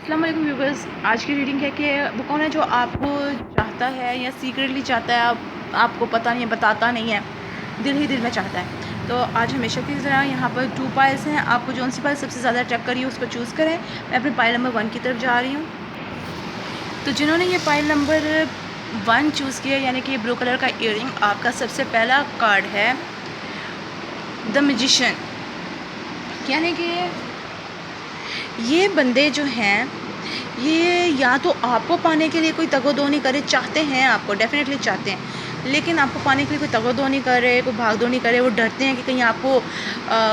अस्सलाम वालेकुम व्यूवर्स। आज की रीडिंग है कि वो कौन है जो आपको चाहता है या सीक्रेटली चाहता है, आपको पता नहीं है, बताता नहीं है, दिल ही दिल में चाहता है। तो आज हमेशा की तरह यहाँ पर 2 पाइल्स हैं। आपको जो सी पाइल सबसे ज़्यादा अट्रैक्ट करी है उसको चूज़ करें। मैं अपने पाइल नंबर 1 की तरफ जा रही हूँ। तो जिन्होंने ये पाइल नंबर 1 चूज़ किया, यानी कि ब्लू कलर का ईयरिंग, आपका सबसे पहला कार्ड है द मैजिशियन। यानी कि ये बंदे जो हैं, ये या तो आपको पाने के लिए कोई तगो-दो नहीं करे, चाहते हैं आपको, डेफ़िनेटली चाहते हैं, लेकिन आपको पाने के लिए कोई तगो-दो नहीं कर रहे, कोई भाग-दौड़ नहीं कर रहे। वो डरते हैं कि कहीं आपको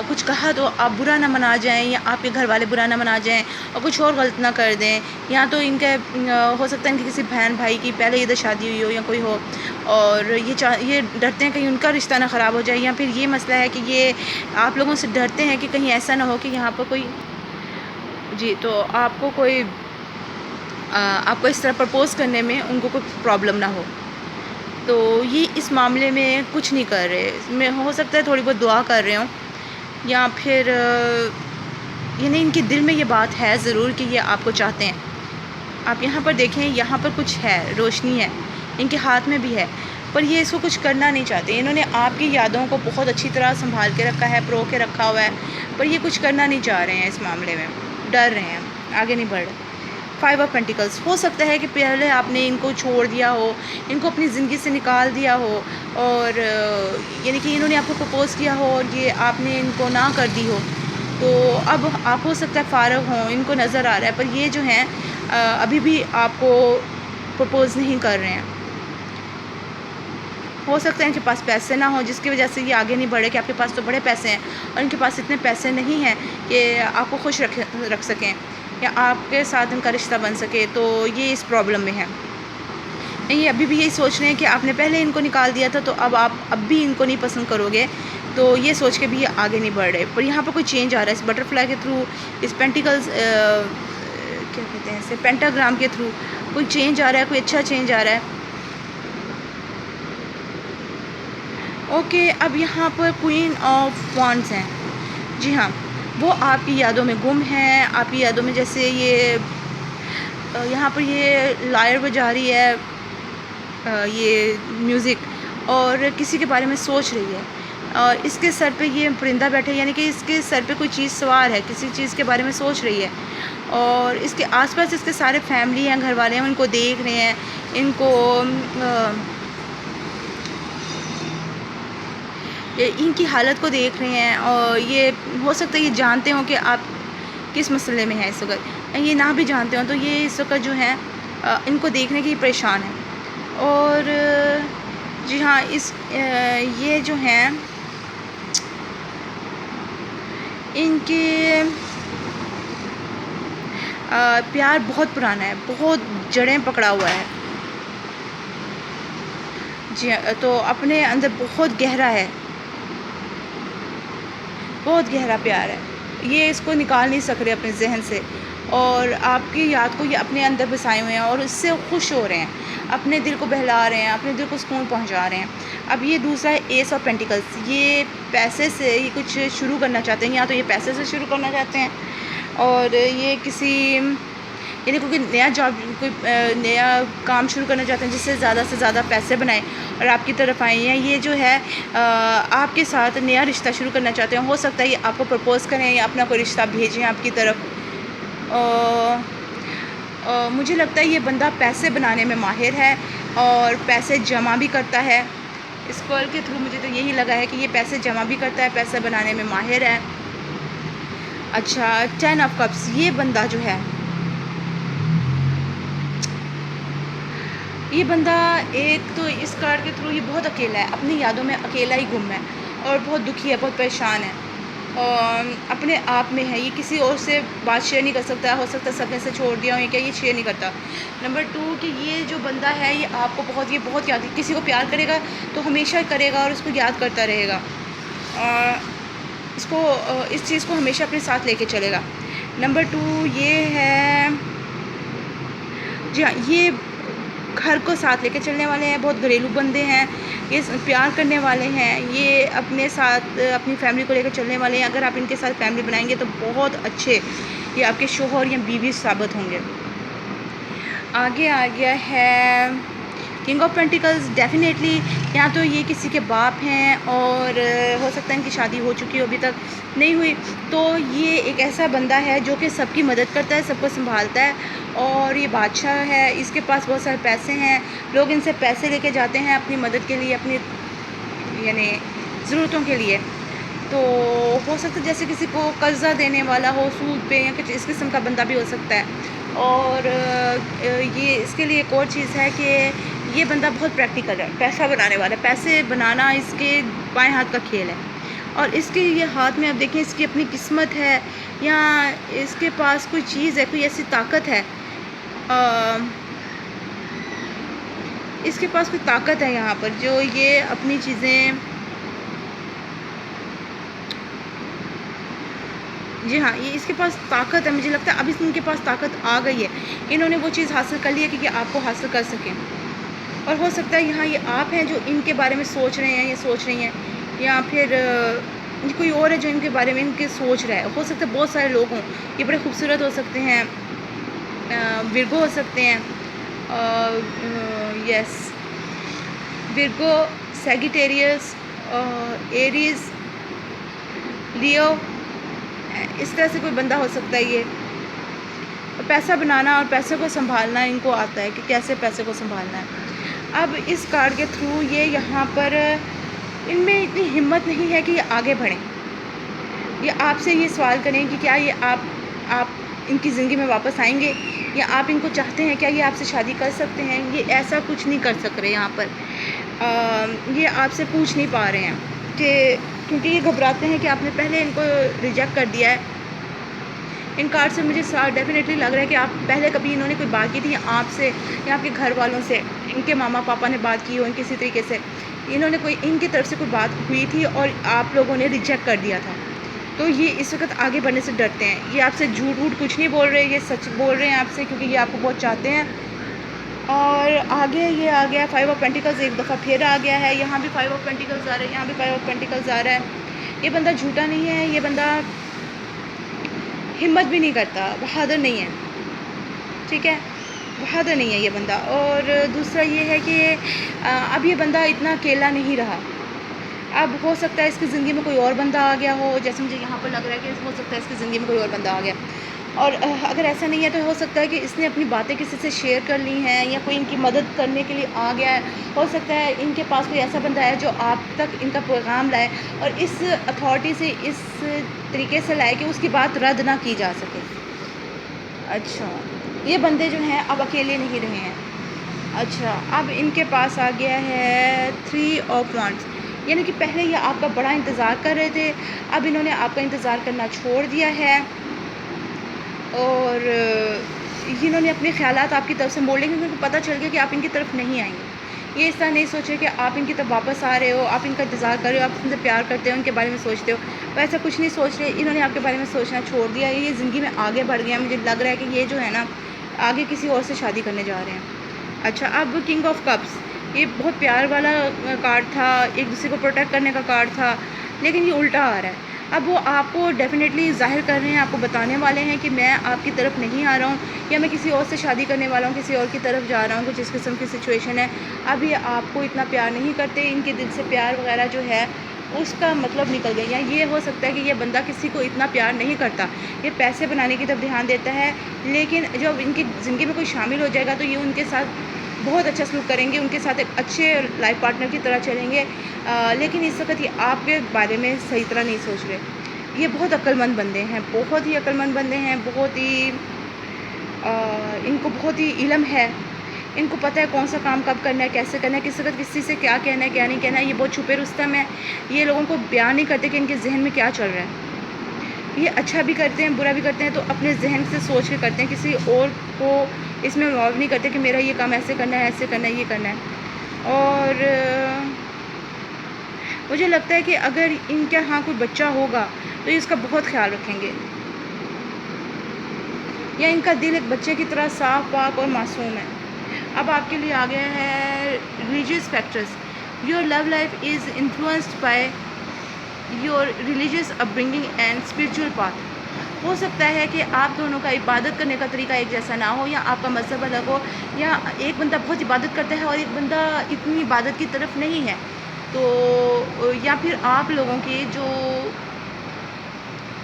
कुछ कहा तो आप बुरा ना मना जाएँ या आपके घर वाले बुरा ना मना जाएँ और कुछ और गलत ना कर दें। या तो इनके हो सकता है इनकी किसी बहन-भाई की पहले इधर शादी हुई हो या कोई हो, और ये डरते हैं कहीं उनका रिश्ता ना ख़राब हो जाए, या फिर ये मसला है कि ये आप लोगों से डरते हैं कि कहीं ऐसा ना हो कि यहाँ पर कोई जी, तो आपको इस तरह प्रपोज़ करने में उनको कोई प्रॉब्लम ना हो। तो ये इस मामले में कुछ नहीं कर रहे। मैं हो सकता है थोड़ी बहुत दुआ कर रहे हों, या फिर यानी इनके दिल में ये बात है ज़रूर कि ये आपको चाहते हैं। आप यहाँ पर देखें, यहाँ पर कुछ है, रोशनी है, इनके हाथ में भी है, पर ये इसको कुछ करना नहीं चाहते। इन्होंने आपकी यादों को बहुत अच्छी तरह सँभाल के रखा है, परो के रखा हुआ है, पर ये कुछ करना नहीं चाह रहे हैं इस मामले में, डर रहे हैं, आगे नहीं बढ़ रहे। 5 ऑफ पेंटिकल्स, हो सकता है कि पहले आपने इनको छोड़ दिया हो, इनको अपनी ज़िंदगी से निकाल दिया हो, और यानी कि इन्होंने आपको प्रपोज़ किया हो और ये आपने इनको ना कर दी हो। तो अब आप हो सकता है फ़ारग हों, इनको नज़र आ रहा है, पर ये जो हैं अभी भी आपको प्रपोज़ नहीं कर रहे हैं। हो सकता है इनके पास पैसे ना हो, जिसकी वजह से ये आगे नहीं बढ़े, कि आपके पास तो बड़े पैसे हैं और इनके पास इतने पैसे नहीं हैं कि आपको खुश रख सकें या आपके साथ इनका रिश्ता बन सके। तो ये इस प्रॉब्लम में है। ये अभी भी यही सोच रहे हैं कि आपने पहले इनको निकाल दिया था, तो अब आप अब भी इनको नहीं पसंद करोगे। तो ये सोच के भी ये आगे नहीं बढ़ रहे। पर यहाँ पर कोई चेंज आ रहा है इस बटरफ्लाई के थ्रू, इस पेंटिकल्स क्या कहते हैं इसे, पेंटाग्राम के थ्रू कोई चेंज आ रहा है, कोई अच्छा चेंज आ रहा है। ओके, अब यहाँ पर क्वीन ऑफ वॉन्ड्स हैं। जी हाँ, वो आपकी यादों में गुम हैं, आपकी यादों में, जैसे ये यहाँ पर ये लायर बजा रही है, ये म्यूज़िक, और किसी के बारे में सोच रही है, और इसके सर पे ये परिंदा बैठा है, यानी कि इसके सर पे कोई चीज़ सवार है, किसी चीज़ के बारे में सोच रही है, और इसके आसपास इसके सारे फैमिली हैं, घर वाले हैं, उनको देख रहे हैं, इनको इनकी हालत को देख रहे हैं, और ये हो सकता है ये जानते हों कि आप किस मसले में हैं इस वक़्त। ये ना भी जानते हों तो ये इस वक़्त जो है इनको देखने के लिए परेशान हैं। और जी हाँ, ये जो हैं इनके प्यार बहुत पुराना है, बहुत जड़ें पकड़ा हुआ है। जी हाँ, तो अपने अंदर बहुत गहरा है, बहुत गहरा प्यार है। ये इसको निकाल नहीं सक रहे अपने ज़हन से, और आपकी याद को ये अपने अंदर बसाए हुए हैं और इससे खुश हो रहे हैं, अपने दिल को बहला रहे हैं, अपने दिल को सुकून पहुंचा रहे हैं। अब ये दूसरा है एस ऑफ पेंटिकल्स। ये पैसे से ये कुछ शुरू करना चाहते हैं, या तो ये पैसे से शुरू करना चाहते हैं, और ये किसी ये देखो कि नया जॉब, कोई नया काम शुरू करना चाहते हैं जिससे ज़्यादा से ज़्यादा पैसे बनाएं और आपकी तरफ आए हैं। ये जो है आपके साथ नया रिश्ता शुरू करना चाहते हैं। हो सकता है ये आपको प्रपोज़ करें या अपना कोई रिश्ता भेजें आपकी तरफ। मुझे लगता है ये बंदा पैसे बनाने में माहिर है और पैसे जमा भी करता है। इस कॉल के थ्रू मुझे तो यही लगा है कि ये पैसे जमा भी करता है, पैसे बनाने में माहिर है। अच्छा, 10 ऑफ कप्स, ये बंदा जो है, ये बंदा एक तो इस कार्ड के थ्रू ये बहुत अकेला है, अपनी यादों में अकेला ही गुम है और बहुत दुखी है, बहुत परेशान है, और अपने आप में है। ये किसी और से बात शेयर नहीं कर सकता, हो सकता है सपने से छोड़ दिया हो, ये क्या ये शेयर नहीं करता। नंबर 2 कि ये जो बंदा है ये आपको बहुत याद, किसी को प्यार करेगा तो हमेशा करेगा और उसको याद करता रहेगा, और इसको इस चीज़ को हमेशा अपने साथ लेके चलेगा। नंबर 2 ये है, जी हाँ, ये घर को साथ लेके चलने वाले हैं, बहुत घरेलू बंदे हैं, ये प्यार करने वाले हैं, ये अपने साथ अपनी फैमिली को लेकर चलने वाले हैं। अगर आप इनके साथ फैमिली बनाएंगे तो बहुत अच्छे ये आपके शोहर या बीवी साबित होंगे। आगे आ गया है किंग ऑफ पेंटिकल्स। डेफिनेटली या तो ये किसी के बाप हैं और हो सकता है इनकी शादी हो चुकी हो, अभी तक नहीं हुई। तो ये एक ऐसा बंदा है जो कि सबकी मदद करता है, सबको संभालता है, और ये बादशाह है। इसके पास बहुत सारे पैसे हैं, लोग इनसे पैसे लेके जाते हैं अपनी मदद के लिए, अपनी यानी ज़रूरतों के लिए। तो हो सकता है जैसे किसी को कर्ज़ा देने वाला हो सूद पे, या कुछ इस किस्म का बंदा भी हो सकता है। और ये इसके लिए एक और चीज़ है कि ये बंदा बहुत प्रैक्टिकल है, पैसा बनाने वाला है। पैसे बनाना इसके बाएं हाथ का खेल है, और इसके ये हाथ में आप देखें इसकी अपनी किस्मत है, या इसके पास कोई चीज़ है, कोई ऐसी ताकत है, इसके पास कोई ताकत है यहाँ पर जो ये अपनी चीज़ें, जी हाँ, ये इसके पास ताकत है। मुझे लगता है अब इनके पास ताकत आ गई है, इन्होंने वो चीज़ हासिल कर ली है कि आपको हासिल कर सकें। और हो सकता है यहाँ ये आप हैं जो इनके बारे में सोच रहे हैं या सोच रही हैं, या फिर कोई और है जो इनके बारे में इनके सोच रहा है। हो सकता है बहुत सारे लोग हों, ये बड़े खूबसूरत हो सकते हैं, विर्गो हो सकते हैं, यस विर्गो, सैगिटेरियस, एरीज, लियो, इस तरह से कोई बंदा हो सकता है ये। पैसा बनाना और पैसे को संभालना इनको आता है कि कैसे पैसे को संभालना है। अब इस कार्ड के थ्रू ये यहाँ पर इनमें इतनी हिम्मत नहीं है कि ये आगे बढ़ें। ये आपसे ये सवाल करें कि क्या ये आप इनकी ज़िंदगी में वापस आएंगे, या आप इनको चाहते हैं, क्या ये आपसे शादी कर सकते हैं। ये ऐसा कुछ नहीं कर सक रहे यहाँ पर। ये आपसे पूछ नहीं पा रहे हैं कि, क्योंकि ये घबराते हैं कि आपने पहले इनको रिजेक्ट कर दिया है। इन कार्ड से मुझे डेफिनेटली लग रहा है कि आप पहले कभी इन्होंने कोई बात की थी आपसे, या आपके घर वालों से, इनके मामा पापा ने बात की हो, किसी तरीके से इन्होंने कोई इनकी तरफ से कोई बात हुई थी और आप लोगों ने रिजेक्ट कर दिया था। तो ये इस वक्त आगे बढ़ने से डरते हैं। ये आपसे झूठ वूठ कुछ नहीं बोल रहे, ये सच बोल रहे हैं आपसे, क्योंकि ये आपको बहुत चाहते हैं। और आगे ये आ गया 5 ऑफ पेंटिकल्स, एक दफ़ा फिर आ गया है। यहाँ भी 5 ऑफ पेंटिकल्स आ रहे हैं, यहाँ भी 5 ऑफ पेंटिकल्स आ रहा है। ये बंदा झूठा नहीं है, ये बंदा हिम्मत भी नहीं करता, बहादुर नहीं है, ठीक है, बहादुर नहीं है ये बंदा। और दूसरा ये है कि अब ये बंदा इतना अकेला नहीं रहा। अब हो सकता है इसकी ज़िंदगी में कोई और बंदा आ गया हो, जैसे मुझे यहाँ पर लग रहा है कि हो सकता है इसकी ज़िंदगी में कोई और बंदा आ गया। और अगर ऐसा नहीं है तो हो सकता है कि इसने अपनी बातें किसी से शेयर कर ली हैं, या कोई इनकी मदद करने के लिए आ गया है। हो सकता है इनके पास कोई ऐसा बंदा है जो आप तक इनका पैगाम लाए, और इस अथॉरिटी से इस तरीके से लाए कि उसकी बात रद्द ना की जा सके। अच्छा, ये बंदे जो हैं अब अकेले नहीं रहे हैं। अच्छा, अब इनके पास आ गया है 3 ऑफ वांड्स, यानी कि पहले ये आपका बड़ा इंतज़ार कर रहे थे, अब इन्होंने आपका इंतज़ार करना छोड़ दिया है, और इन्होंने अपने ख़्यालात आपकी तरफ से मोड़ लिए, क्योंकि उनको पता चल गया कि आप इनकी तरफ नहीं आएंगे। ये इस तरह नहीं सोचे कि आप इनकी तरफ वापस आ रहे हो, आप इनका इंतज़ार कर रहे हो, आप उनसे प्यार करते हो, उनके बारे में सोचते हो, वैसा कुछ नहीं सोच रहे। इन्होंने आपके बारे में सोचना छोड़ दिया, ये ज़िंदगी में आगे बढ़ गया। मुझे लग रहा है कि ये जो है ना आगे किसी और से शादी करने जा रहे हैं। अच्छा, अब किंग ऑफ कप्स, ये बहुत प्यार वाला कार्ड था, एक दूसरे को प्रोटेक्ट करने का कार्ड था, लेकिन ये उल्टा आ रहा है। अब वो आपको डेफिनेटली ज़ाहिर कर रहे हैं, आपको बताने वाले हैं कि मैं आपकी तरफ नहीं आ रहा हूँ, या मैं किसी और से शादी करने वाला हूँ, किसी और की तरफ जा रहा हूँ, कुछ इस किस्म की सिचुएशन है। अब ये आपको इतना प्यार नहीं करते, इनके दिल से प्यार वगैरह जो है उसका मतलब निकल गया। या ये हो सकता है कि ये बंदा किसी को इतना प्यार नहीं करता, ये पैसे बनाने की तरफ ध्यान देता है, लेकिन जब इनकी ज़िंदगी में कोई शामिल हो जाएगा तो ये उनके साथ बहुत अच्छा सलूक करेंगे, उनके साथ एक अच्छे लाइफ पार्टनर की तरह चलेंगे। लेकिन इस वक्त ये आपके बारे में सही तरह नहीं सोच रहे। ये बहुत अक्लमंद बंदे हैं, बहुत ही अक्लमंद बंदे हैं, बहुत ही इनको बहुत ही इल्म है, इनको पता है कौन सा काम कब करना है, कैसे करना है, किस वक्त किसी से क्या कहना है, क्या नहीं कहना है। ये बहुत छुपे रुस्तम है, ये लोगों को बयान नहीं करते कि इनके जहन में क्या चल रहा है। ये अच्छा भी करते हैं, बुरा भी करते हैं, तो अपने जहन से सोच के करते हैं, किसी और को इसमें इन्वॉल्व नहीं करते कि मेरा ये काम ऐसे करना है, ऐसे करना है, ये करना है। और मुझे लगता है कि अगर इनके यहाँ कोई बच्चा होगा तो ये इसका बहुत ख्याल रखेंगे, या इनका दिल एक बच्चे की तरह साफ पाक और मासूम है। अब आपके लिए आ गया है religious factors. Your love life is influenced by your religious upbringing and spiritual path. हो सकता है कि आप दोनों का इबादत करने का तरीका एक जैसा ना हो, या आपका मज़हब अलग हो, या एक बंदा बहुत इबादत करता है और एक बंदा इतनी इबादत की तरफ नहीं है। तो या फिर आप लोगों की जो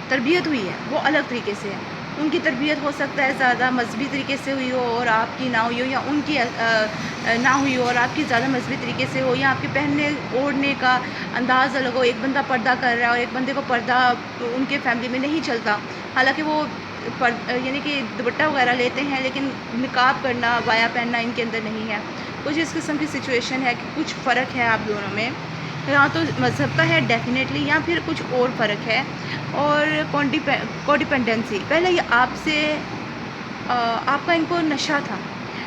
तरबियत हुई है वो अलग तरीके से है। उनकी तरबियत हो सकता है ज़्यादा मजहबी तरीके से हुई हो और आपकी ना हुई हो, या उनकी ना हुई हो और आपकी ज़्यादा मजहबी तरीके से हो, या आपके पहनने ओढ़ने का अंदाज़ अलग हो। एक बंदा पर्दा कर रहा है और एक बंदे को पर्दा उनके फैमिली में नहीं चलता, हालांकि वो यानी कि दुपट्टा वगैरह लेते हैं, लेकिन निकाब करना, बाया पहनना इनके अंदर नहीं है। कुछ इस किस्म की सिचुएशन है कि कुछ फ़र्क है आप दोनों में, या तो मज़हब का है डेफ़िनेटली, या फिर कुछ और फ़र्क है। और कोडिपेंडेंसी, पहले ये आपसे आपका इनको नशा था,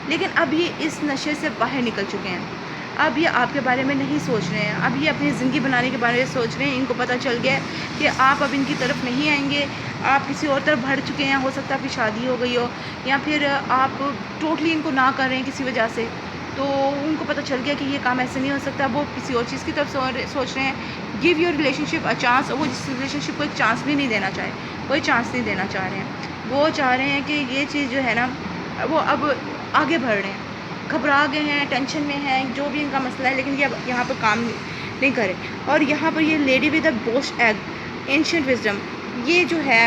लेकिन अब ये इस नशे से बाहर निकल चुके हैं। अब ये आपके बारे में नहीं सोच रहे हैं, अब ये अपनी ज़िंदगी बनाने के बारे में सोच रहे हैं। इनको पता चल गया है कि आप अब इनकी तरफ नहीं आएंगे, आप किसी और तरफ बढ़ चुके हैं। हो सकता है आपकी शादी हो गई हो, या फिर आप टोटली इनको ना कर रहे हैं किसी वजह से। तो उनको पता चल गया कि ये काम ऐसे नहीं हो सकता, वो किसी और चीज़ की तरफ सोच रहे हैं। Give your relationship a chance, और वो जिस रिलेशनशिप को एक चांस भी नहीं देना चाहे, कोई चांस नहीं देना चाह रहे हैं। वो चाह रहे हैं कि ये चीज़ जो है ना, वो अब आगे बढ़ रहे हैं, घबरा गए हैं, टेंशन में हैं, जो भी इनका मसला है, लेकिन ये अब यहाँ पर काम नहीं करे। और यहाँ पर ये lady with a boast egg, ancient wisdom, ये जो है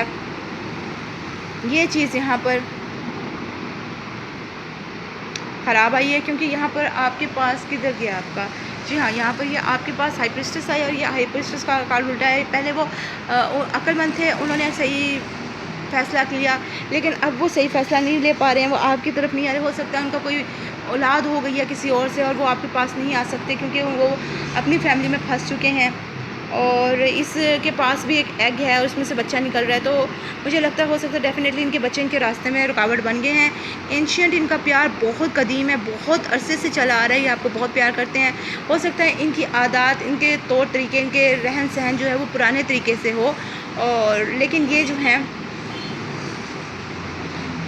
ये चीज़ यहाँ पर ख़राब आई है, क्योंकि यहाँ पर आपके पास किधर गया आपका, जी हाँ, यहाँ पर ये आपके पास हाई प्रीस्टेस आई, और ये हाई प्रीस्टेस का कार्ड उल्टा है। पहले वो अक्लमंद थे, उन्होंने सही फ़ैसला किया, लेकिन अब वो सही फ़ैसला नहीं ले पा रहे हैं, वो आपकी तरफ नहीं आ रहे। हो सकता है उनका कोई औलाद हो गई है किसी और से, और वो आपके पास नहीं आ सकते क्योंकि वो अपनी फैमिली में फंस चुके हैं। और इसके पास भी एक एग है और उसमें से बच्चा निकल रहा है, तो मुझे लगता है हो सकता है डेफ़िनेटली इनके बच्चे इनके रास्ते में रुकावट बन गए हैं। एंशिएंट इनका प्यार बहुत कदीम है, बहुत अरसे से चला आ रहा है, ये आपको बहुत प्यार करते हैं। हो सकता है इनकी आदत, इनके तौर तरीके, इनके रहन सहन जो है वो पुराने तरीके से हो, और लेकिन ये जो हैं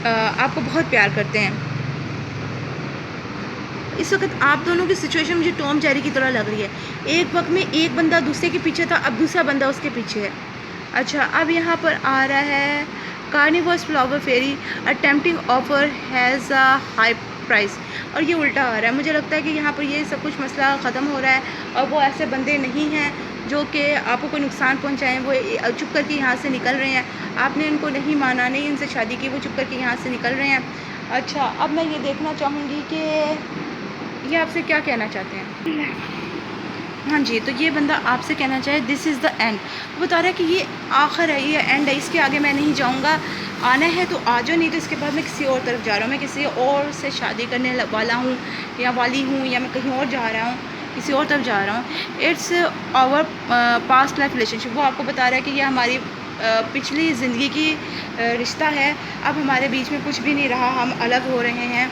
आपको बहुत प्यार करते हैं। इस वक्त आप दोनों की सिचुएशन मुझे टॉम जेरी की तरह लग रही है। एक वक्त में एक बंदा दूसरे के पीछे था, अब दूसरा बंदा उसके पीछे है। अच्छा, अब यहाँ पर आ रहा है carnivorous flower fairy, a tempting offer has a high price, और ये उल्टा आ रहा है। मुझे लगता है कि यहाँ पर ये सब कुछ मसला ख़त्म हो रहा है, और वो ऐसे बंदे नहीं हैं जो कि आपको कोई नुकसान पहुँचाएँ। वो चुप करके यहाँ से निकल रहे हैं, आपने इनको नहीं माना, नहीं इनसे शादी की, वो चुप करके यहाँ से निकल रहे हैं। अच्छा, अब मैं ये देखना चाहूँगी कि ये आपसे क्या कहना चाहते हैं। हाँ जी, तो ये बंदा आपसे कहना चाहे दिस इज़ द एंड। वो बता रहा है कि ये आखिर है, ये एंड है, इसके आगे मैं नहीं जाऊँगा। आना है तो आ जाओ, नहीं तो इसके बाद मैं किसी और तरफ जा रहा हूँ, मैं किसी और से शादी करने वाला हूँ, या वाली हूँ, या मैं कहीं और जा रहा हूँ, किसी और तरफ जा रहा हूँ। It's our past life relationship. वो आपको बता रहा है कि ये हमारी पिछली ज़िंदगी की रिश्ता है, अब हमारे बीच में कुछ भी नहीं रहा, हम अलग हो रहे हैं।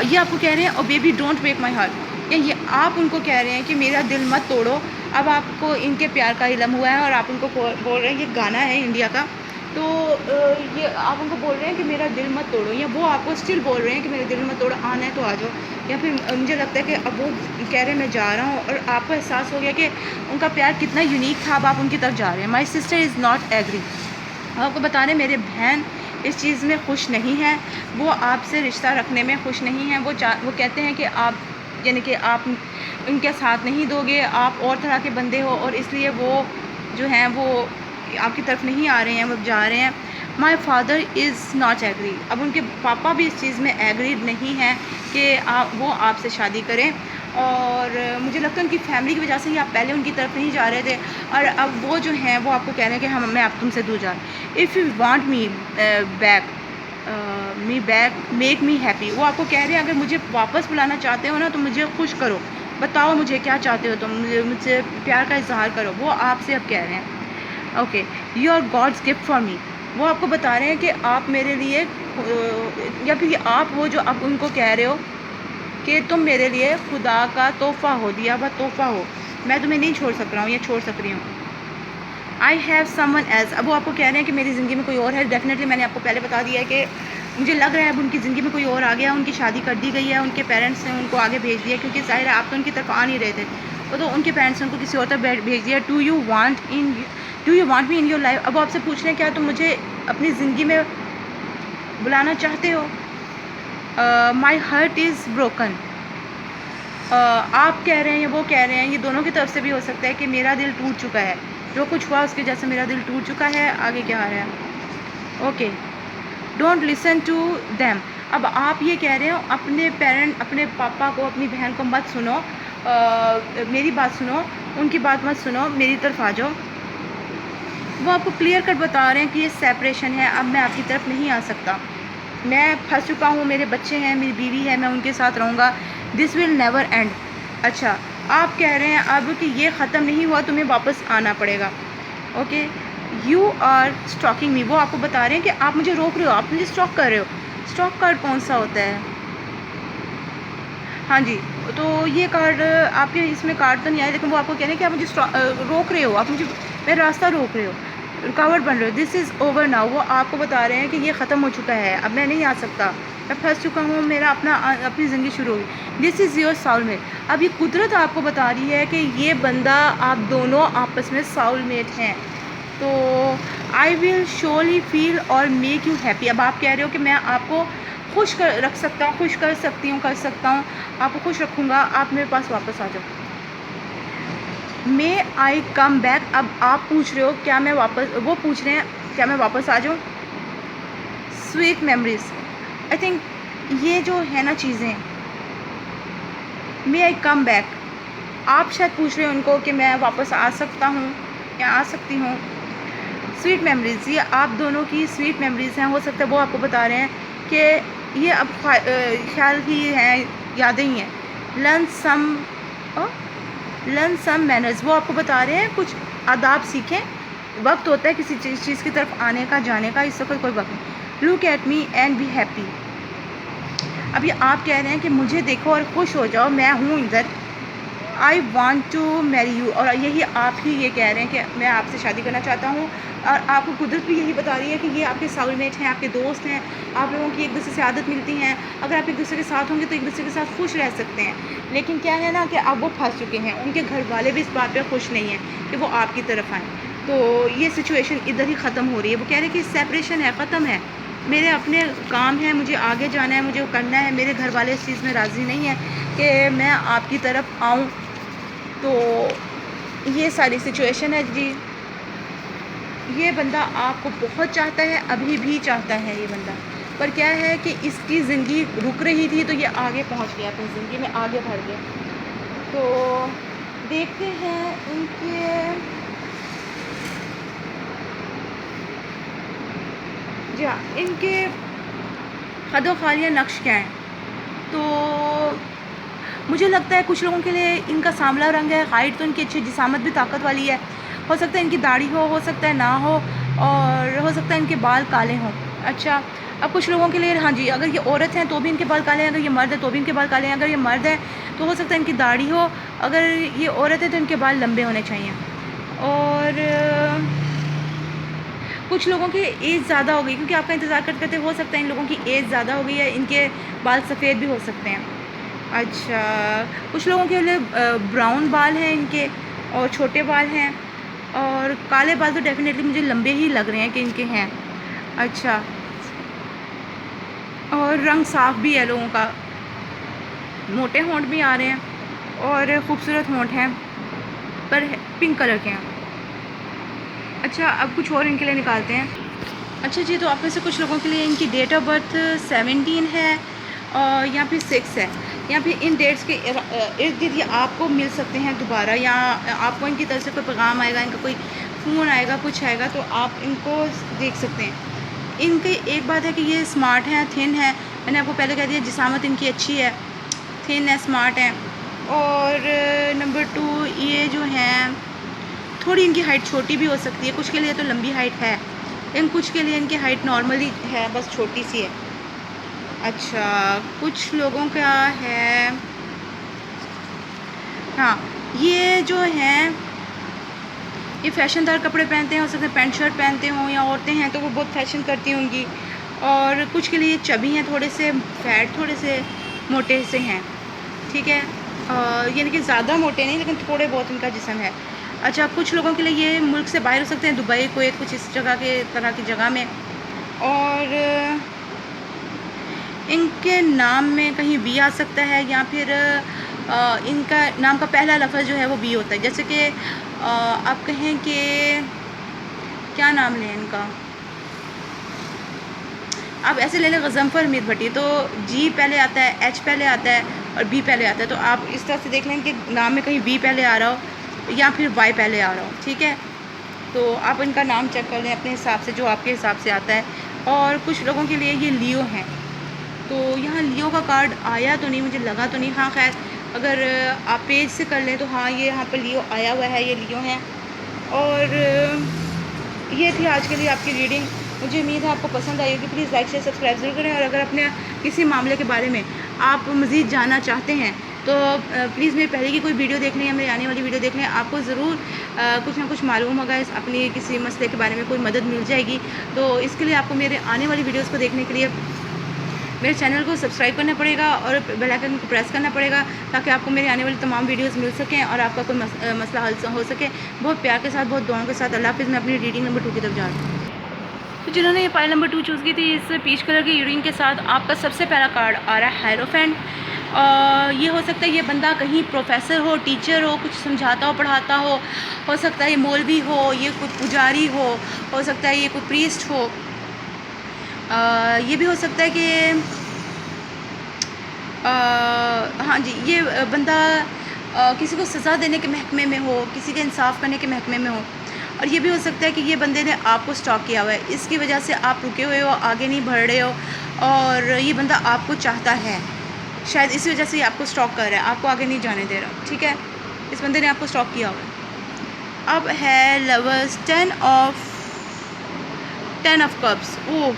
ये आपको कह रहे हैं, और baby don't break my heart, या ये आप उनको कह रहे हैं कि मेरा दिल मत तोड़ो। अब आपको इनके प्यार का इल्म हुआ है, और आप उनको बोल रहे हैं, ये गाना है इंडिया का, तो ये आप उनको बोल रहे हैं कि मेरा दिल मत तोड़ो, या वो आपको स्टिल बोल रहे हैं कि मेरा दिल मत तोड़ो, आना है तो आ जाओ। या फिर मुझे लगता है कि अब वो कह रहे हैं मैं जा रहा हूँ, और आपको एहसास हो गया कि उनका प्यार कितना यूनिक था, अब आप उनकी तरफ जा रहे हैं। My sister is not agree, आपको बता रहे हैं मेरे बहन इस चीज़ में खुश नहीं है, वो आपसे रिश्ता रखने में खुश नहीं है। वो कहते हैं कि आप, यानी कि आप उनके साथ नहीं दोगे, आप और तरह के बंदे हो, और इसलिए वो जो हैं वो आपकी तरफ नहीं आ रहे हैं, वो जा रहे हैं। My father is not agree, अब उनके पापा भी इस चीज़ में एग्रीड नहीं हैं कि वो आपसे शादी करें। और मुझे लगता है उनकी फैमिली की वजह से ही आप पहले उनकी तरफ नहीं जा रहे थे, और अब वो जो हैं वो आपको कह रहे हैं कि हम, मैं आप तुमसे दूर जा। If you want me back make me happy, वो आपको कह रहे हैं अगर मुझे वापस बुलाना चाहते हो ना तो मुझे खुश करो, बताओ मुझे क्या चाहते हो तुम, मुझसे प्यार का इजहार करो। वो आपसे अब कह रहे हैं okay, you are God's gift for me, वो आपको बता रहे हैं कि आप मेरे लिए, या फिर आप वो जो आप उनको कह रहे हो कि तुम मेरे लिए खुदा का तोहफ़ा हो, दिया हुआ तोहफ़ा हो, मैं तुम्हें नहीं छोड़ सक रहा हूँ या छोड़ सक रही हूँ। आई हैव समवन एल्स, अब वो आपको कह रहे हैं कि मेरी ज़िंदगी में कोई और है। डेफिनेटली मैंने आपको पहले बता दिया है कि मुझे लग रहा है अब उनकी ज़िंदगी में कोई और आ गया, उनकी शादी कर दी गई है, उनके पेरेंट्स ने उनको आगे भेज दिया, क्योंकि ज़ाहिर है आप तो उनकी तरफ आ नहीं रहे थे, वो तो उनके पेरेंट्स ने उनको किसी और तरफ भेज दिया। Do you want in do you want me in your life. अब आपसे पूछ रहे हैं क्या तुम मुझे अपनी ज़िंदगी में बुलाना चाहते हो। माई हर्ट इज़ ब्रोकन। आप कह रहे हैं या वो कह रहे हैं, ये दोनों की तरफ से भी हो सकता है कि मेरा दिल टूट चुका है, जो कुछ हुआ उसके वजह से मेरा दिल टूट चुका है। आगे क्या आ रहा है, okay, don't listen to them. अब आप ये कह रहे हो अपने पेरेंट, अपने पापा को, अपनी बहन को मत सुनो, मेरी बात सुनो, उनकी बात मत सुनो, मेरी तरफ आ जाओ। वो आपको क्लियर कट बता रहे हैं कि ये सेपरेशन है, अब मैं आपकी तरफ नहीं आ सकता, मैं फंस चुका हूँ, मेरे बच्चे हैं, मेरी बीवी है, मैं उनके साथ रहूँगा, दिस विल नेवर एंड। अच्छा, आप कह रहे हैं अब कि ये ख़त्म नहीं हुआ, तुम्हें वापस आना पड़ेगा। ओके, यू आर स्टॉकिंग मी। वो आपको बता रहे हैं कि आप मुझे रोक रहे हो, आप मुझे स्टॉक कर रहे हो। स्टॉक कार्ड कौन सा होता है? हाँ जी, तो ये कार्ड आपके इसमें कार्ड तो नहीं आया, लेकिन वो आपको कह रहे हैं कि आप मुझे रोक रहे हो, आप मुझे मेरा रास्ता रोक रहे हो, रुकावट बन रहे हो। This is over now. वो आपको बता रहे हैं कि ये ख़त्म हो चुका है, अब मैं नहीं आ सकता, मैं फंस चुका हूँ, मेरा अपनी ज़िंदगी शुरू होगी। This is your soulmate. अब ये कुदरत आपको बता रही है कि ये बंदा, आप दोनों आपस में सोलमेट हैं। तो आई विल श्योरली फील और मेक यू हैप्पी। अब आप कह रहे हो कि मैं आपको खुश रख सकता हूँ, खुश कर सकती हूँ, कर सकता हूँ, आपको खुश रखूँगा, आप मेरे पास वापस आ जाओ। मे आई कम बैक। अब आप पूछ रहे हो क्या मैं वापस, वो पूछ रहे हैं क्या मैं वापस आ जाऊँ। स्वीट मेमोरीज, आई थिंक ये जो है ना चीज़ें, मे आई कम बैक, आप शायद पूछ रहे हो उनको कि मैं वापस आ सकता हूँ या आ सकती हूँ। स्वीट मेमोरीज़, ये आप दोनों की स्वीट मेमोरीज़ हैं। हो सकता है वो आपको बता रहे हैं कि ये अब ख्याल ही हैं, यादें ही हैं। लर्न सम मैनर्स, वो आपको बता रहे हैं कुछ आदाब सीखें। वक्त होता है किसी चीज़ की तरफ आने का, जाने का, इस वक्त कोई वक्त नहीं। Look at me and be happy. अब ये आप कह रहे हैं कि मुझे देखो और खुश हो जाओ, मैं हूँ इधर। I want to marry you, और यही आप ही ये कह रहे हैं कि मैं आपसे शादी करना चाहता हूँ। और आपको कुदरत भी यही बता रही है कि ये आपके सोलमेट हैं, आपके दोस्त हैं, आप लोगों की एक दूसरे से आदत मिलती हैं। अगर आप एक दूसरे के साथ होंगे तो एक दूसरे के साथ खुश रह सकते हैं। लेकिन क्या है ना कि अब वो फंस चुके हैं, उनके घर वाले भी इस बात पे खुश नहीं हैं कि वो आपकी तरफ आएँ। तो ये सिचुएशन इधर ही ख़त्म हो रही है। वो कह रहे हैं कि सेपरेशन है, ख़त्म है, मेरे अपने काम है, मुझे आगे जाना है, मुझे करना है, मेरे घर वाले इस चीज़ में राज़ी नहीं है कि मैं आपकी तरफ आऊँ। तो ये सारी सिचुएशन है जी। ये बंदा आपको बहुत चाहता है, अभी भी चाहता है ये बंदा, पर क्या है कि इसकी ज़िंदगी रुक रही थी तो ये आगे पहुंच गया, अपनी ज़िंदगी में आगे बढ़ गया। तो देखते हैं इनके, जी हाँ, इनके हदो खालिया नक्श क्या हैं। तो मुझे लगता है कुछ लोगों के लिए इनका सांवला रंग है, हाइट तो इनकी अच्छी, जिसामत भी ताकत वाली है। हो सकता है इनकी दाढ़ी हो सकता है ना हो, और हो सकता है इनके बाल काले हों। अच्छा, अब कुछ लोगों के लिए, हाँ जी, अगर ये औरत हैं तो भी इनके बाल काले हैं, अगर ये मर्द है तो भी इनके बाल काले हैं। अगर ये मर्द है तो हो सकता है इनकी दाढ़ी हो, अगर ये औरत है तो इनके बाल लंबे होने चाहिए। और कुछ लोगों की एज ज़्यादा हो गई, क्योंकि आपका इंतज़ार करते करते हो सकता है इन लोगों की एज ज़्यादा हो गई है, इनके बाल सफ़ेद भी हो सकते हैं। अच्छा, कुछ लोगों के लिए ब्राउन बाल हैं इनके, और छोटे बाल हैं, और काले बाल तो डेफिनेटली मुझे लंबे ही लग रहे हैं कि इनके हैं। अच्छा, और रंग साफ़ भी है लोगों का, मोटे होंठ भी आ रहे हैं और ख़ूबसूरत होंठ हैं, पर पिंक कलर के हैं। अच्छा, अब कुछ और इनके लिए निकालते हैं। अच्छा जी, तो आप में से कुछ लोगों के लिए इनकी डेट ऑफ बर्थ 17 है और यहाँ पे 6 है। यहाँ पे इन डेट्स के इर्द गिर्द ये आपको मिल सकते हैं दोबारा, या आपको इनकी तरफ से कोई पैगाम आएगा, इनका कोई फ़ोन आएगा, कुछ आएगा, तो आप इनको देख सकते हैं। इनकी एक बात है कि ये स्मार्ट हैं, थिन है, मैंने आपको पहले कह दिया, जिसामत इनकी अच्छी है, थिन है, स्मार्ट है। और नंबर 2, ये जो हैं थोड़ी इनकी हाइट छोटी भी हो सकती है, कुछ के लिए तो लंबी हाइट है, लेकिन कुछ के लिए इनकी हाइट नॉर्मली है, बस छोटी सी है। अच्छा, कुछ लोगों का है, हाँ, ये जो हैं ये फ़ैशनदार कपड़े पहनते हैं, हो सकता है पैंट शर्ट पहनते हों, या औरतें हैं तो वो बहुत फ़ैशन करती होंगी। और कुछ के लिए चबी हैं, थोड़े से फैट, थोड़े से मोटे से हैं, ठीक है, यानी कि ज़्यादा मोटे नहीं, लेकिन थोड़े बहुत इनका जिस्म है। अच्छा, कुछ लोगों के लिए ये मुल्क से बाहर हो सकते हैं, दुबई, कुवैत, कुछ इस जगह के तरह की जगह में। और इनके नाम में कहीं वी आ सकता है, या फिर इनका नाम का पहला लफ्ज़ जो है वो वी होता है। जैसे कि आप कहें कि क्या नाम लें इनका, आप ऐसे ले लें गज़नफ़र हमीद भट्टी, तो जी पहले आता है, एच पहले आता है और बी पहले आता है। तो आप इस तरह से देख लें कि नाम में कहीं वी पहले आ रहा हो या फिर वाई पहले आ रहा हो, ठीक है। तो आप इनका नाम चेक कर लें अपने हिसाब से, जो आपके हिसाब से आता है। और कुछ लोगों के लिए ये लियो हैं, तो यहाँ लियो का कार्ड आया तो नहीं, मुझे लगा तो नहीं। हाँ खैर, अगर आप पेज से कर लें तो हाँ, ये यहाँ पर लियो आया हुआ है, ये लियो हैं। और ये थी आज के लिए आपकी रीडिंग। मुझे उम्मीद है आपको पसंद आई होगी। प्लीज़ लाइक शेयर सब्सक्राइब ज़रूर करें। और अगर अपने किसी मामले के बारे में आप मज़ीद जानना चाहते हैं तो प्लीज़ मेरी पहले की कोई वीडियो देख लें या मेरी आने वाली वीडियो देख लें। आपको ज़रूर कुछ ना कुछ मालूम होगा, इस अपनी किसी मसले के बारे में कोई मदद मिल जाएगी। तो इसके लिए आपको मेरे आने वाली वीडियोज़ को देखने के लिए मेरे चैनल को सब्सक्राइब करना पड़ेगा और बेल आइकन को प्रेस करना पड़ेगा, ताकि आपको मेरे आने वाली तमाम वीडियोस मिल सकें और आपका कोई मसला हल हो सके। बहुत प्यार के साथ, बहुत दुआओं के साथ अल्लाह हाफ़िज़। मैं अपनी रीडिंग नंबर 2 की तरफ जा रही हूँ। तो जिन्होंने ये फाइल नंबर 2 चूज़ की थी, इस पीच कलर की रीडिंग के साथ आपका सबसे पहला कार्ड आ रहा है हायरोफेंट। ये हो सकता है ये बंदा कहीं प्रोफेसर हो, टीचर हो, कुछ समझाता हो, पढ़ाता हो सकता है ये मौलवी हो, ये कोई पुजारी हो सकता है ये कोई प्रीस्ट हो। ये भी हो सकता है कि हाँ जी, ये बंदा किसी को सज़ा देने के महकमे में हो, किसी का इंसाफ करने के महकमे में हो। और ये भी हो सकता है कि ये बंदे ने आपको स्टॉक किया हुआ है, इसकी वजह से आप रुके हुए हो, आगे नहीं बढ़ रहे हो। और ये बंदा आपको चाहता है, शायद इसी वजह से ये आपको स्टॉक कर रहा है, आपको आगे नहीं जाने दे रहा, ठीक है। इस बंदे ने आपको स्टॉक किया हुआ है। अब है लवर्स, 10 ऑफ कप्स। ओह,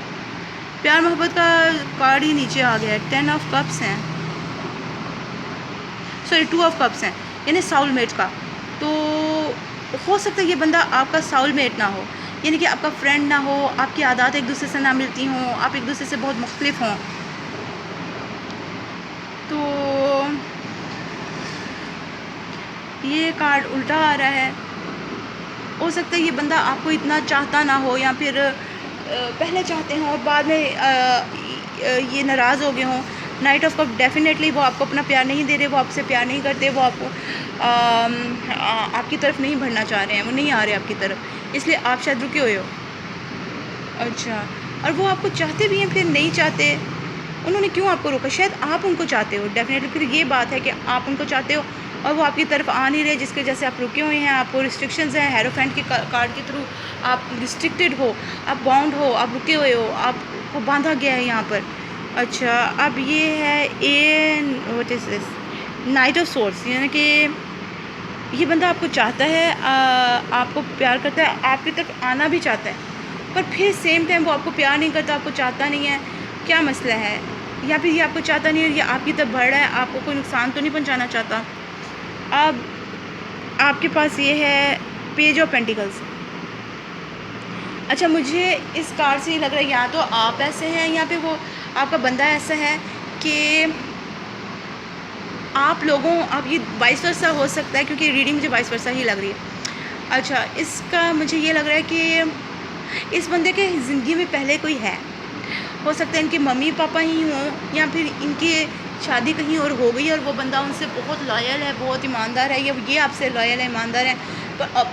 प्यार मोहब्बत का कार्ड ही नीचे आ गया है। 10 ऑफ कप्स हैं, सॉरी 2 ऑफ कप्स हैं, यानी साउलमेट का। तो हो सकता है ये बंदा आपका साउलमेट ना हो, यानी कि आपका फ्रेंड ना हो, आपकी आदत एक दूसरे से ना मिलती हों, आप एक दूसरे से बहुत मुख्तलिफ हों। तो ये कार्ड उल्टा आ रहा है। हो सकता है ये बंदा आपको इतना चाहता ना हो, या फिर पहले चाहते हों और बाद में ये नाराज़ हो गए हों। नाइट ऑफ कप, डेफिनेटली वो आपको अपना प्यार नहीं दे रहे, वो आपसे प्यार नहीं करते, वो आपको आपकी तरफ नहीं बढ़ना चाह रहे हैं, वो नहीं आ रहे आपकी तरफ, इसलिए आप शायद रुके हुए हो। अच्छा, और वो आपको चाहते भी हैं फिर नहीं चाहते। उन्होंने क्यों आपको रोका? शायद आप उनको चाहते हो, डेफिनेटली फिर ये बात है कि आप उनको चाहते हो और वो आपकी तरफ आ नहीं रहे, जिसकी वजह से आप रुके हुए हैं। आपको रिस्ट्रिक्शंस हैं, हेरोफेंट के कार्ड के थ्रू आप रिस्ट्रिक्टेड हो, आप बाउंड हो, आप रुके हुए हो, आपको बांधा गया है यहाँ पर। अच्छा, अब ये है what is this, night of swords, यानी कि ये बंदा आपको चाहता है, आपको प्यार करता है, आपकी तरफ आना भी चाहता है, पर फिर सेम टाइम वो आपको प्यार नहीं करता, आपको चाहता नहीं है। क्या मसला है? या फिर ये आपको चाहता नहीं है, ये आपकी तरफ बढ़ रहा है, आपको कोई नुकसान तो नहीं पहुंचाना चाहता। अब आपके पास ये है पेज ऑफ पेंटिकल्स। अच्छा, मुझे इस कार्ड से ये लग रहा है या तो आप ऐसे हैं या फिर वो आपका बंदा ऐसा है कि आप ये वाइस वर्सा हो सकता है, क्योंकि रीडिंग मुझे वाइस वर्सा ही लग रही है। अच्छा, इसका मुझे ये लग रहा है कि इस बंदे के ज़िंदगी में पहले कोई है, हो सकता है इनके मम्मी पापा ही हों, या फिर इनकी शादी कहीं और हो गई और वो बंदा उनसे बहुत लॉयल है, बहुत ईमानदार है, या ये आपसे लॉयल है, ईमानदार है,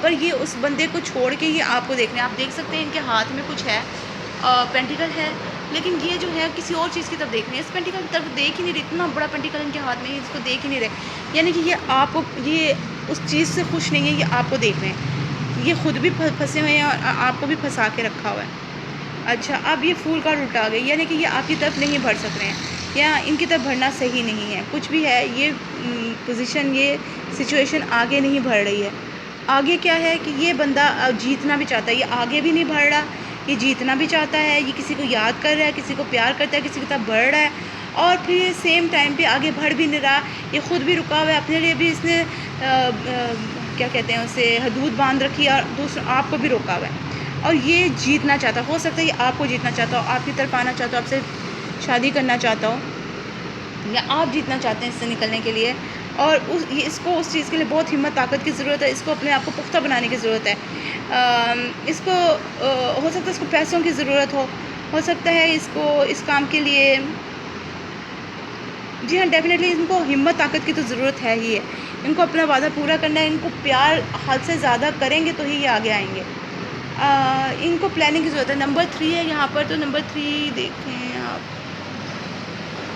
पर ये उस बंदे को छोड़ के ये आपको देख रहे हैं। आप देख सकते हैं इनके हाथ में कुछ है, पेंटिकल है, लेकिन ये जो है किसी और चीज़ की तरफ देख रहे हैं। इस पेंटिकल की तरफ देख ही नहीं रहे, इतना बड़ा पेंटिकल इनके हाथ में है, इसको देख ही नहीं रहे, यानी कि ये उस चीज़ से खुश नहीं है, ये आपको देख रहे हैं। ये खुद भी फंसे हुए हैं और आपको भी फंसा के रखा हुआ है। अच्छा, अब ये फूल कार्ड उल्टा आ गई, यानी कि ये आपकी तरफ नहीं बढ़ सक रहे हैं, या इनकी तरफ बढ़ना सही नहीं है, कुछ भी है, ये पोजीशन, ये सिचुएशन आगे नहीं बढ़ रही है। आगे क्या है कि ये बंदा जीतना भी चाहता है, ये आगे भी नहीं बढ़ रहा, ये जीतना भी चाहता है, ये किसी को याद कर रहा है, किसी को प्यार करता है, किसी की तरफ बढ़ रहा है, और फिर सेम टाइम पे आगे बढ़ भी नहीं रहा। ये ख़ुद भी रुका हुआ है, अपने लिए भी इसने क्या कहते हैं उसे, हदूद बांध रखी है, और दूसरा आपको भी रोका हुआ है। और ये जीतना चाहता, हो सकता है ये आपको जीतना चाहता हो, आपकी तरफ आना चाहता हो, आपसे शादी करना चाहता हो, या आप जीतना चाहते हैं इससे निकलने के लिए। और इसको उस चीज़ के लिए बहुत हिम्मत ताकत की ज़रूरत है। इसको अपने आप को पुख्ता बनाने की ज़रूरत है। इसको हो सकता है इसको पैसों की ज़रूरत हो सकता है इसको इस काम के लिए, जी हाँ, डेफ़िनेटली इनको हिम्मत ताकत की तो ज़रूरत है ही है। इनको अपना वादा पूरा करना है, इनको प्यार हद से ज़्यादा करेंगे तो ही ये आगे आएँगे। इनको प्लानिंग की ज़रूरत है। नंबर 3 है यहाँ पर, तो नंबर 3 देखें आप,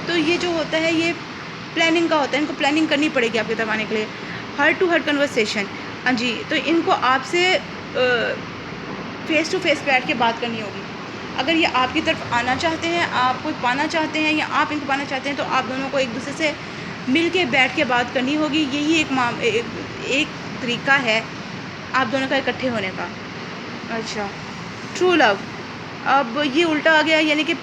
तो ये जो होता है ये प्लानिंग का होता है। इनको प्लानिंग करनी पड़ेगी आपकी तरफ आने के लिए। हार्ट टू हार्ट कन्वर्सेशन, हाँ जी, तो इनको आपसे फ़ेस टू फ़ेस बैठ के बात करनी होगी। अगर ये आपकी तरफ आना चाहते हैं, आपको पाना चाहते हैं या आप इनको पाना चाहते हैं, तो आप दोनों को एक-दूसरे से मिल के बैठ के बात करनी होगी। यही एक तरीका है आप दोनों का इकट्ठे होने का। अच्छा, ट्रू लव, अब ये उल्टा आ गया, यानी कि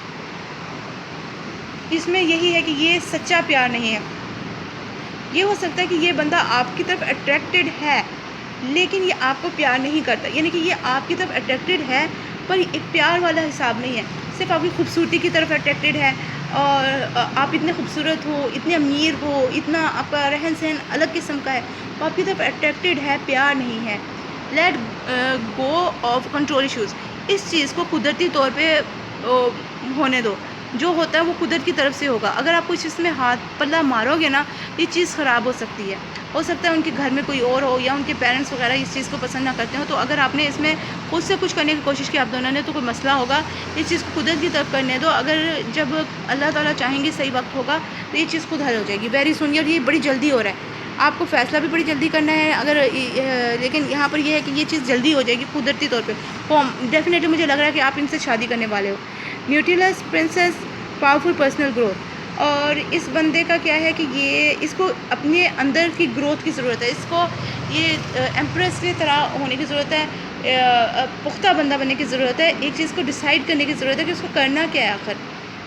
इसमें यही है कि ये सच्चा प्यार नहीं है। ये हो सकता है कि ये बंदा आपकी तरफ अट्रैक्टेड है, लेकिन ये आपको प्यार नहीं करता। यानी कि ये आपकी तरफ अट्रैक्टेड है, पर एक प्यार वाला हिसाब नहीं है। सिर्फ़ आपकी खूबसूरती की तरफ अट्रैक्टेड है, और आप इतने खूबसूरत हो, इतने अमीर हो, इतना आपका रहन-सहन अलग किस्म का है, वो आपकी तरफ अट्रैक्टेड है, प्यार नहीं है। Let go of control issues, इस चीज़ को कुदरती तौर पे होने दो। जो होता है वो कुदरत की तरफ से होगा। अगर आप कुछ इसमें हाथ पल्ला मारोगे ना, ये चीज़ ख़राब हो सकती है। हो सकता है उनके घर में कोई और हो, या उनके पेरेंट्स वगैरह इस चीज़ को पसंद ना करते हो। तो अगर आपने इसमें खुद से कुछ करने की कोशिश की आप दोनों ने, तो कोई मसला होगा। इस चीज़ को कुदरत की तरफ करने दो। अगर जब अल्लाह ताला चाहेंगे सही वक्त होगा, तो ये चीज़ खुद हल हो जाएगी वेरी सून। और ये बड़ी जल्दी हो रहा है, आपको फ़ैसला भी बड़ी जल्दी करना है। अगर लेकिन यहाँ पर ये है कि ये चीज़ जल्दी हो जाएगी कुदरती तौर पे। डेफ़िनेटली मुझे लग रहा है कि आप इनसे शादी करने वाले हो। न्यूट्रिलस प्रिंसेस पावरफुल पर्सनल ग्रोथ, और इस बंदे का क्या है कि ये इसको अपने अंदर की ग्रोथ की ज़रूरत है। इसको ये एम्प्रेस की तरह होने की ज़रूरत है, पुख्ता बंदा बनने की ज़रूरत है। एक चीज़ को डिसाइड करने की ज़रूरत है कि उसको करना क्या है, आखिर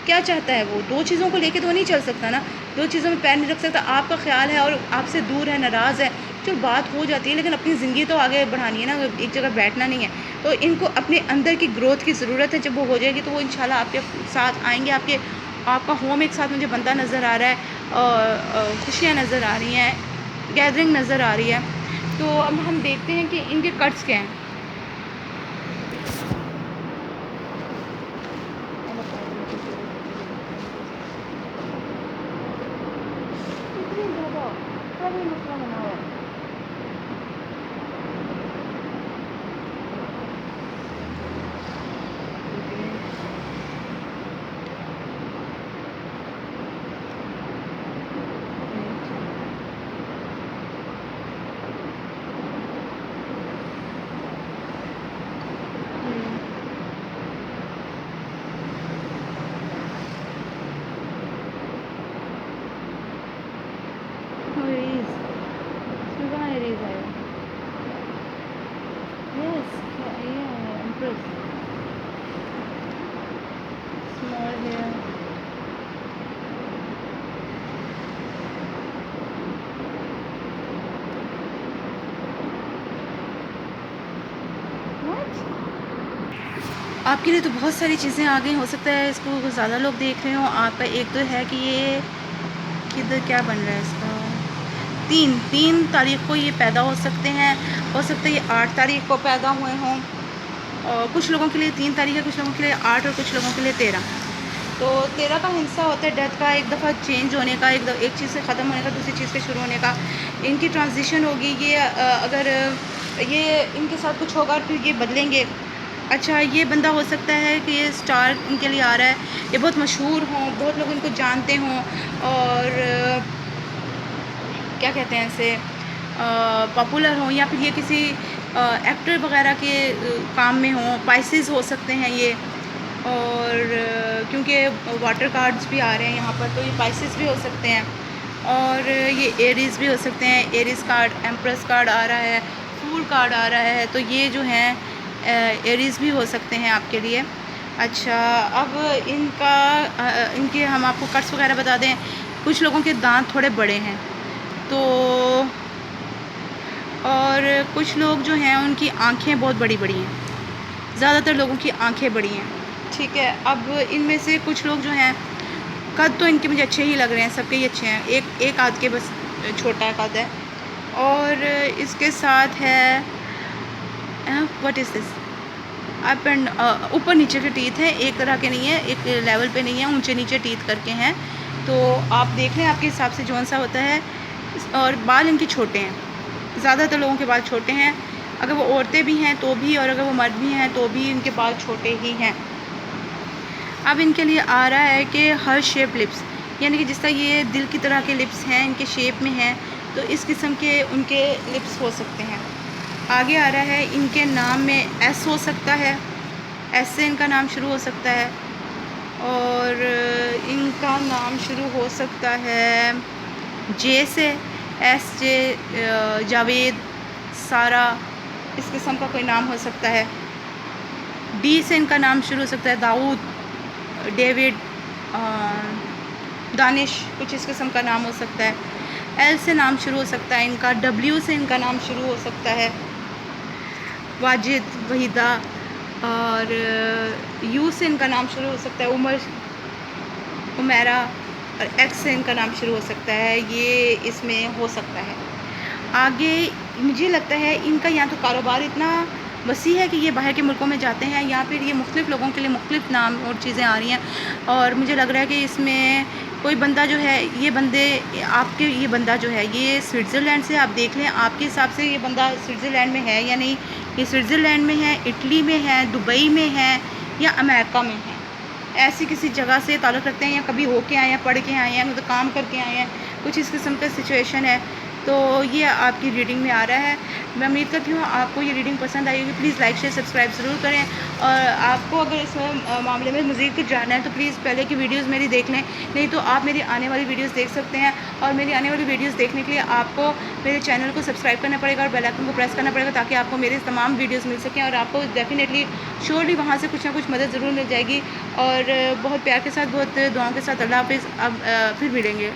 क्या चाहता है वो। दो चीज़ों को लेके तो नहीं चल सकता ना, दो चीज़ों में पैर नहीं रख सकता। आपका ख्याल है और आपसे दूर है, नाराज़ है, चलो बात हो जाती है, लेकिन अपनी ज़िंदगी तो आगे बढ़ानी है ना, एक जगह बैठना नहीं है। तो इनको अपने अंदर की ग्रोथ की ज़रूरत है। जब वो हो जाएगी तो वो इंशाल्लाह आपके साथ आएँगे। आपका होम एक साथ मुझे बनता नज़र आ रहा है, और खुशियाँ नज़र आ रही हैं, गैदरिंग नज़र आ रही है। तो अब हम देखते हैं कि इनके कट्स क्या हैं। आपके लिए तो बहुत सारी चीज़ें आ गई। हो सकता है इसको ज़्यादा लोग देख रहे हो। आपका एक तो है कि ये किधर क्या बन रहा है इसका, 3 तारीख़ को ये पैदा हो सकते हैं। हो सकता है ये 8 तारीख़ को पैदा हुए हों, और कुछ लोगों के लिए 3 तारीख़ है, कुछ लोगों के लिए 8 और कुछ लोगों के लिए 13। तो 13 का हिस्सा होता है डेथ का, एक दफ़ा चेंज होने का, एक चीज़ से ख़त्म होने का, दूसरी चीज़ पे शुरू होने का। इनकी ट्रांजिशन होगी। ये अगर ये इनके साथ कुछ होगा फिर ये बदलेंगे। अच्छा, ये बंदा हो सकता है कि ये स्टार इनके लिए आ रहा है, ये बहुत मशहूर हों, बहुत लोग इनको जानते हों, और क्या कहते हैं इसे, पॉपुलर हों, या फिर ये किसी एक्टर वगैरह के काम में हों। पाइसेस हो सकते हैं ये, और क्योंकि वाटर कार्ड्स भी आ रहे हैं यहाँ पर, तो ये पाइसेस भी हो सकते हैं, और ये एरीज़ भी हो सकते हैं। एरीज़ कार्ड, एम्प्रेस कार्ड आ रहा है, फूल कार्ड आ रहा है, तो ये जो हैं एरीज़ भी हो सकते हैं आपके लिए। अच्छा, अब इनके हम आपको कट्स वगैरह बता दें। कुछ लोगों के दांत थोड़े बड़े हैं, तो और कुछ लोग जो हैं उनकी आँखें बहुत बड़ी बड़ी हैं। ज़्यादातर लोगों की आँखें बड़ी हैं, ठीक है। अब इनमें से कुछ लोग जो हैं, कद तो इनके मुझे अच्छे ही लग रहे हैं, सबके ही अच्छे हैं। एक आध के बस छोटा कद है। और इसके साथ है what is this, up and ऊपर नीचे के टीथ हैं, एक तरह के नहीं है, एक लेवल पे नहीं है, ऊंचे नीचे टीथ करके हैं। तो आप देख लें आपके हिसाब से जौन सा होता है। और बाल इनके छोटे हैं, ज़्यादातर लोगों के बाल छोटे हैं, अगर वो औरतें भी हैं तो भी, और अगर वो मर्द भी हैं तो भी इनके बाल छोटे ही हैं। अब इनके लिए आ रहा है कि हर शेप लिप्स, यानी कि जिस तरह ये दिल की तरह के लिप्स हैं, इनके शेप में हैं, तो इस किस्म के उनके लिप्स हो सकते हैं। आगे आ रहा है इनके नाम में एस हो सकता है, एस से इनका नाम शुरू हो सकता है। और इनका नाम शुरू हो सकता है जे से, एस जे, जावेद, सारा, इस किस्म का कोई नाम हो सकता है। डी से इनका नाम शुरू हो सकता है दाऊद, डेविड, दानिश, कुछ इस किस्म का नाम हो सकता है। एल से नाम शुरू हो सकता है इनका, डब्ल्यू से इनका नाम शुरू हो सकता है वाजिद, वहीदा। और यू से इनका नाम शुरू हो सकता है उमर, उमेरा। और एक्स से इनका नाम शुरू हो सकता है, ये इसमें हो सकता है। आगे मुझे लगता है इनका यहाँ तो कारोबार इतना वसी है कि ये बाहर के मुल्कों में जाते हैं, या फिर ये मुख्तलिफ़ लोगों के लिए मुख्तलिफ़ नाम और चीज़ें आ रही हैं। और मुझे लग रहा है कि इसमें कोई बंदा जो है, ये बंदे आपके, ये बंदा जो है ये स्विट्ज़रलैंड से, आप देख लें आपके हिसाब से ये बंदा स्विट्ज़रलैंड में है या नहीं। ये स्विट्ज़रलैंड में है, इटली में है, दुबई में है, या अमेरिका में है। ऐसी किसी जगह से ताल्लुक़ रखते हैं, या कभी होके आए हैं, पढ़ के आए हैं, मतलब काम करके आए हैं, कुछ इस किस्म का सिचुएशन है। तो ये आपकी रीडिंग में आ रहा है। मैं उम्मीद करती हूँ आपको ये रीडिंग पसंद आई होगी। प्लीज़ लाइक शेयर सब्सक्राइब ज़रूर करें। और आपको अगर इस मामले में मज़ीद कुछ जानना है तो प्लीज़ पहले की वीडियोज़ मेरी देख लें, नहीं तो आप मेरी आने वाली वीडियोज़ देख सकते हैं। और मेरी आने वाली वीडियोज़ देखने के लिए आपको मेरे चैनल को सब्सक्राइब करना पड़ेगा और बेल आइकन को प्रेस करना पड़ेगा, ताकि आपको मेरे तमाम वीडियोज़ मिल सकें। और आपको डेफिनेटली श्योरली वहाँ से कुछ ना कुछ मदद ज़रूर मिल जाएगी। और बहुत प्यार के साथ, बहुत दुआओं के साथ अल्लाह हाफ़िज़। अब फिर मिलेंगे।